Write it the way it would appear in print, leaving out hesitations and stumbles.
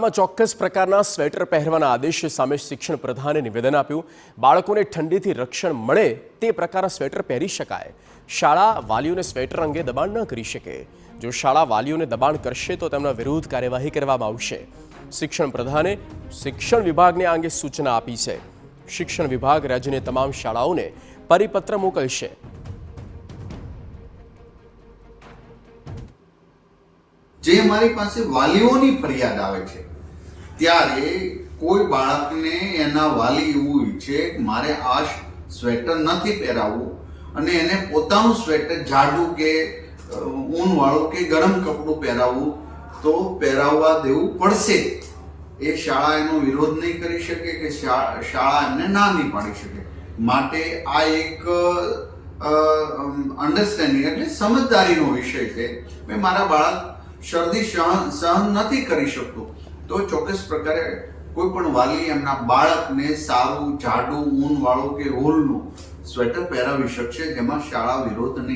શાળામાં ચોક્કસ પ્રકારના સ્વેટર પહેરવાના આદેશ સામે શિક્ષણ પ્રધાને નિવેદન આપ્યું। બાળકોને ઠંડીથી રક્ષણ મળે તે પ્રકારના સ્વેટર પહેરી શકાય। શાળા વાલીઓને સ્વેટર અંગે દબાણ ન કરી શકે। જો શાળા વાલીઓને દબાણ કરશે તો તેમના વિરુદ્ધ કાર્યવાહી કરવામાં આવશે। શિક્ષણ પ્રધાને શિક્ષણ વિભાગને આ અંગે સૂચના આપી છે। શિક્ષણ વિભાગ રાજ્યની તમામ શાળાઓને પરિપત્ર મોકલશે। જે અમારી પાસે વાલીઓની ફરિયાદ આવે છે ત્યારે કોઈ બાળકને એના વાલી એવું ઈચ્છે કે મારે આ સ્વેટર નથી પહેરાવવું અને એને પોતાનું સ્વેટર જાડું કે ઊનવાળું કે ગરમ કપડું પહેરાવવું તો પહેરાવવા દેવું પડશે। એ શાળા એનો વિરોધ નહીં કરી શકે કે શાળા એમને ના નહીં પાડી શકે। માટે આ એક અન્ડરસ્ટેન્ડિંગ એટલે સમજદારીનો વિષય છે। મેં મારા બાળક શરદી સહન નથી કરી શકતો તો ચોક્કસ પ્રકારે કોઈ પણ વાલી એમના બાળકને સારું જાડું ઊનવાળું કે વૂલનું સ્વેટર પહેરાવી શકશે, જેમાં શાળા વિરોધ નહીં।